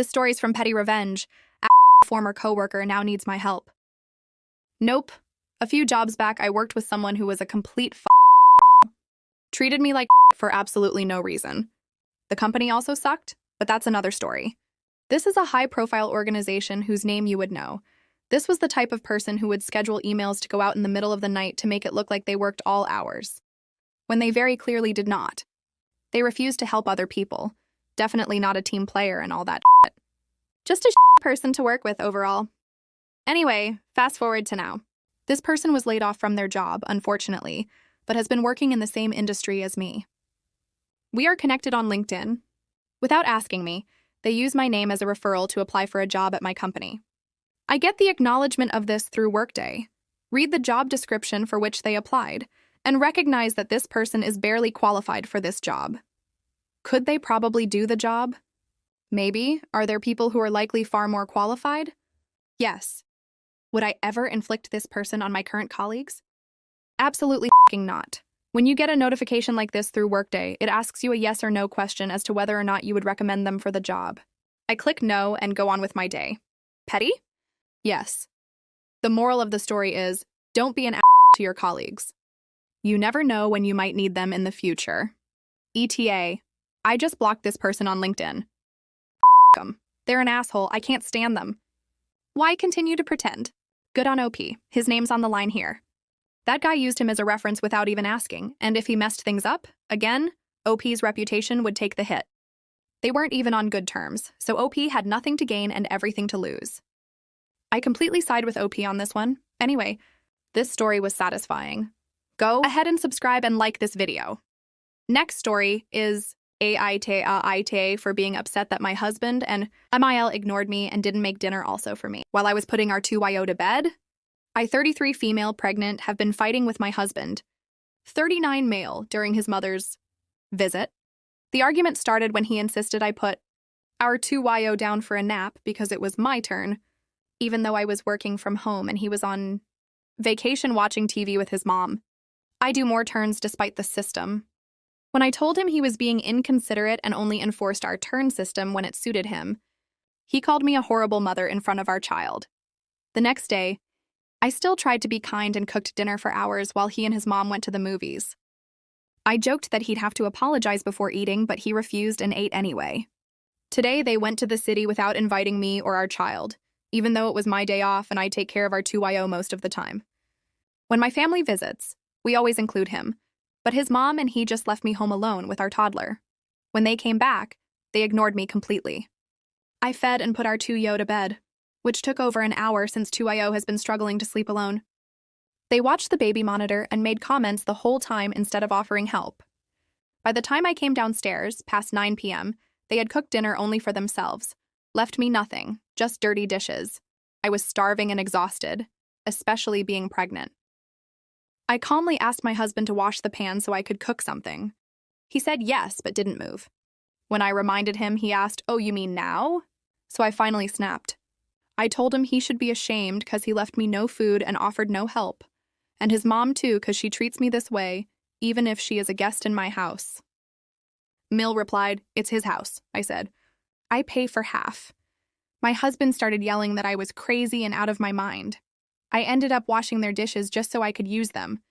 This story's from Petty Revenge. A former coworker now needs my help. Nope. A few jobs back, I worked with someone who was a complete treated me like for absolutely no reason. The company also sucked, but that's another story. This is a high-profile organization whose name you would know. This was the type of person who would schedule emails to go out in the middle of the night to make it look like they worked all hours, when they very clearly did not. They refused to help other people. Definitely not a team player and all that shit. Just a person to work with overall. Anyway, fast forward to now. This person was laid off from their job, unfortunately, but has been working in the same industry as me. We are connected on LinkedIn. Without asking me, they use my name as a referral to apply for a job at my company. I get the acknowledgement of this through Workday, read the job description for which they applied, and recognize that this person is barely qualified for this job. Could they probably do the job? Maybe. Are there people who are likely far more qualified? Yes. Would I ever inflict this person on my current colleagues? Absolutely not. When you get a notification like this through Workday, it asks you a yes or no question as to whether or not you would recommend them for the job. I click no and go on with my day. Petty? Yes. The moral of the story is, don't be an to your colleagues. You never know when you might need them in the future. ETA. I just blocked this person on LinkedIn. Them. They're an asshole. I can't stand them. Why continue to pretend? Good on OP. His name's on the line here. That guy used him as a reference without even asking, and if he messed things up, again, OP's reputation would take the hit. They weren't even on good terms, so OP had nothing to gain and everything to lose. I completely side with OP on this one. Anyway, this story was satisfying. Go ahead and subscribe and like this video. Next story is AITA for being upset that my husband and MIL ignored me and didn't make dinner also for me while I was putting our 2YO to bed. I, 33 female pregnant, have been fighting with my husband, 39 male, during his mother's visit. The argument started when he insisted I put our 2YO down for a nap because it was my turn, even though I was working from home and he was on vacation watching TV with his mom. I do more turns despite the system. When I told him he was being inconsiderate and only enforced our turn system when it suited him, he called me a horrible mother in front of our child. The next day, I still tried to be kind and cooked dinner for hours while he and his mom went to the movies. I joked that he'd have to apologize before eating, but he refused and ate anyway. Today, they went to the city without inviting me or our child, even though it was my day off and I take care of our 2YO most of the time. When my family visits, we always include him, but his mom and he just left me home alone with our toddler. When they came back, they ignored me completely. I fed and put our 2YO to bed, which took over an hour since 2YO has been struggling to sleep alone. They watched the baby monitor and made comments the whole time instead of offering help. By the time I came downstairs, past 9 p.m., they had cooked dinner only for themselves, left me nothing, just dirty dishes. I was starving and exhausted, especially being pregnant. I calmly asked my husband to wash the pan so I could cook something. He said yes, but didn't move. When I reminded him, he asked, "Oh, you mean now?" So I finally snapped. I told him he should be ashamed because he left me no food and offered no help. And his mom too, because she treats me this way, even if she is a guest in my house. Mill replied, "It's his house," I said. "I pay for half." My husband started yelling that I was crazy and out of my mind. I ended up washing their dishes just so I could use them,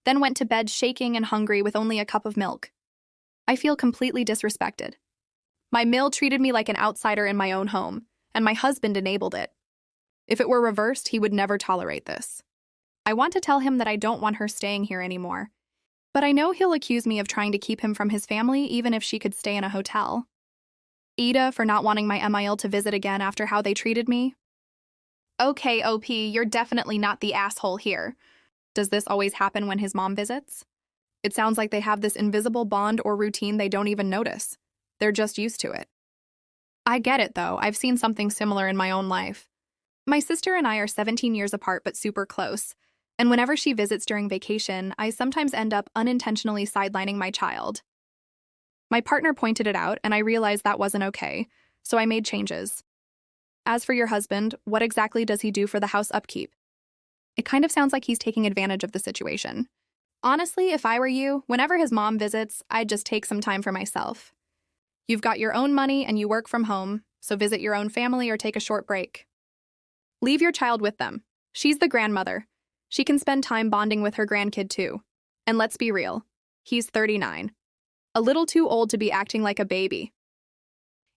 then went to bed shaking and hungry with only a cup of milk. I feel completely disrespected. My Mill treated me like an outsider in my own home, and my husband enabled it. If it were reversed, he would never tolerate this. I want to tell him that I don't want her staying here anymore, but I know he'll accuse me of trying to keep him from his family even if she could stay in a hotel. AITA for not wanting my MIL to visit again after how they treated me. Okay, OP, you're definitely not the asshole here. Does this always happen when his mom visits? It sounds like they have this invisible bond or routine they don't even notice. They're just used to it. I get it, though. I've seen something similar in my own life. My sister and I are 17 years apart but super close, and whenever she visits during vacation, I sometimes end up unintentionally sidelining my child. My partner pointed it out, and I realized that wasn't okay, so I made changes. As for your husband, what exactly does he do for the house upkeep? It kind of sounds like he's taking advantage of the situation. Honestly, if I were you, whenever his mom visits, I'd just take some time for myself. You've got your own money and you work from home, so visit your own family or take a short break. Leave your child with them. She's the grandmother. She can spend time bonding with her grandkid too. And let's be real, he's 39. A little too old to be acting like a baby.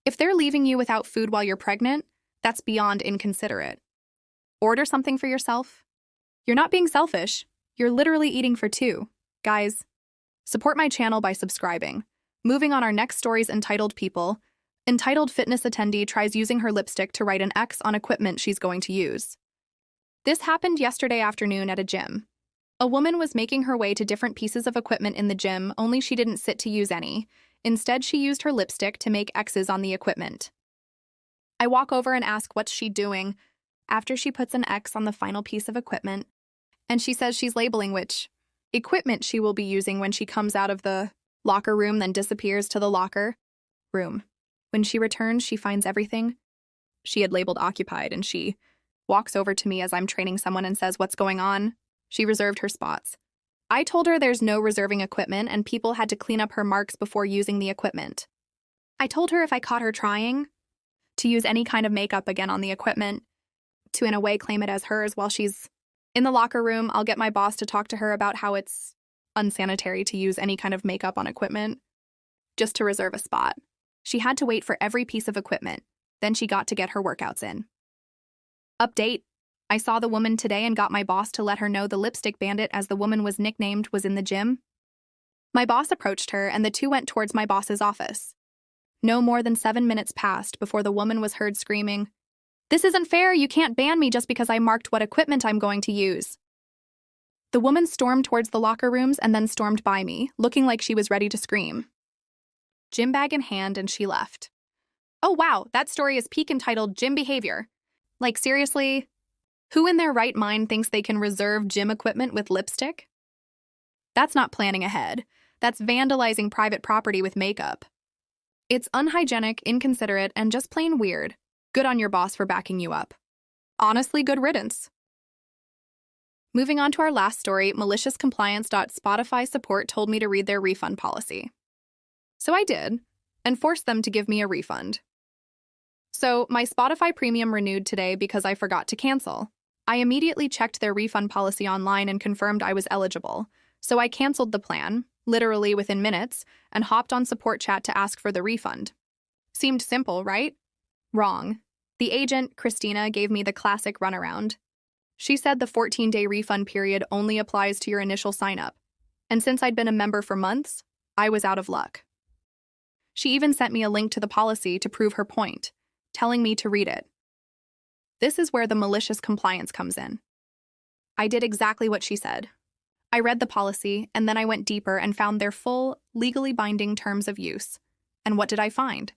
If they're leaving you without food while you're pregnant, that's beyond inconsiderate. Order something for yourself. You're not being selfish. You're literally eating for two. Guys, support my channel by subscribing. Moving on, our next story's entitled People. Entitled Fitness Attendee Tries Using Her Lipstick to Write an X on Equipment She's Going to Use. This happened yesterday afternoon at a gym. A woman was making her way to different pieces of equipment in the gym, only she didn't sit to use any. Instead, she used her lipstick to make X's on the equipment. I walk over and ask what's she doing after she puts an X on the final piece of equipment, and she says she's labeling which equipment she will be using when she comes out of the locker room, then disappears to the locker room. When she returns, she finds everything she had labeled occupied, and she walks over to me as I'm training someone and says, "What's going on?" She reserved her spots. I told her there's no reserving equipment and people had to clean up her marks before using the equipment. I told her if I caught her trying to use any kind of makeup again on the equipment, to in a way claim it as hers while she's in the locker room, I'll get my boss to talk to her about how it's unsanitary to use any kind of makeup on equipment just to reserve a spot. She had to wait for every piece of equipment. Then she got to get her workouts in. Update. I saw the woman today and got my boss to let her know the lipstick bandit, as the woman was nicknamed, was in the gym. My boss approached her and the two went towards my boss's office. No more than 7 minutes passed before the woman was heard screaming, "This isn't fair, you can't ban me just because I marked what equipment I'm going to use." The woman stormed towards the locker rooms and then stormed by me, looking like she was ready to scream. Gym bag in hand, and she left. Oh wow, that story is peak entitled Gym Behavior. Like seriously? Who in their right mind thinks they can reserve gym equipment with lipstick? That's not planning ahead. That's vandalizing private property with makeup. It's unhygienic, inconsiderate, and just plain weird. Good on your boss for backing you up. Honestly, good riddance. Moving on to our last story, Malicious Compliance.Spotify support told me to read their refund policy. So I did, and forced them to give me a refund. So my Spotify Premium renewed today because I forgot to cancel. I immediately checked their refund policy online and confirmed I was eligible. So I canceled the plan, literally within minutes, and hopped on support chat to ask for the refund. Seemed simple, right? Wrong. The agent, Christina, gave me the classic runaround. She said the 14-day refund period only applies to your initial sign-up. And since I'd been a member for months, I was out of luck. She even sent me a link to the policy to prove her point, telling me to read it. This is where the malicious compliance comes in. I did exactly what she said. I read the policy, and then I went deeper and found their full, legally binding terms of use. And what did I find?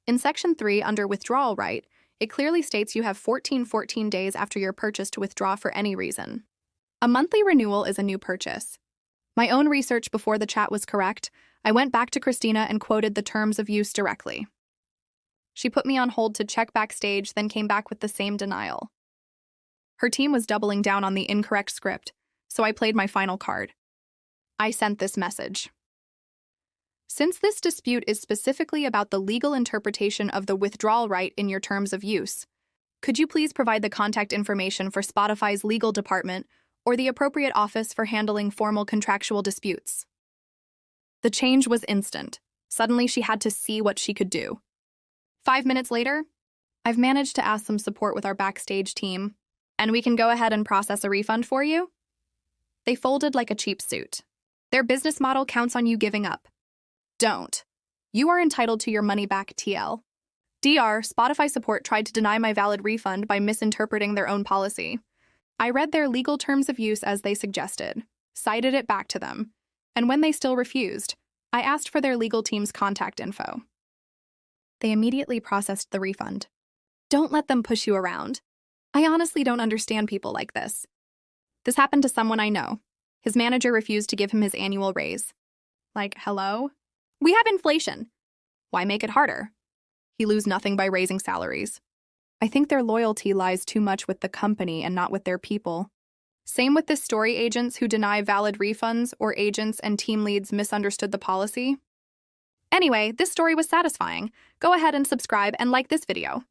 In Section 3, under Withdrawal Right, it clearly states you have 14 days after your purchase to withdraw for any reason. A monthly renewal is a new purchase. My own research before the chat was correct. I went back to Christina and quoted the terms of use directly. She put me on hold to check backstage, then came back with the same denial. Her team was doubling down on the incorrect script, so I played my final card. I sent this message. Since this dispute is specifically about the legal interpretation of the withdrawal right in your terms of use, could you please provide the contact information for Spotify's legal department or the appropriate office for handling formal contractual disputes? The change was instant. Suddenly she had to see what she could do. 5 minutes later, I've managed to ask some support with our backstage team, and we can go ahead and process a refund for you. They folded like a cheap suit. Their business model counts on you giving up. Don't. You are entitled to your money back, TL. DR, Spotify support tried to deny my valid refund by misinterpreting their own policy. I read their legal terms of use as they suggested, cited it back to them, and when they still refused, I asked for their legal team's contact info. They immediately processed the refund. Don't let them push you around. I honestly don't understand people like this. This happened to someone I know. His manager refused to give him his annual raise. Like, hello? We have inflation. Why make it harder? He lose nothing by raising salaries. I think their loyalty lies too much with the company and not with their people. Same with the story agents who deny valid refunds or agents and team leads misunderstood the policy. Anyway, this story was satisfying. Go ahead and subscribe and like this video.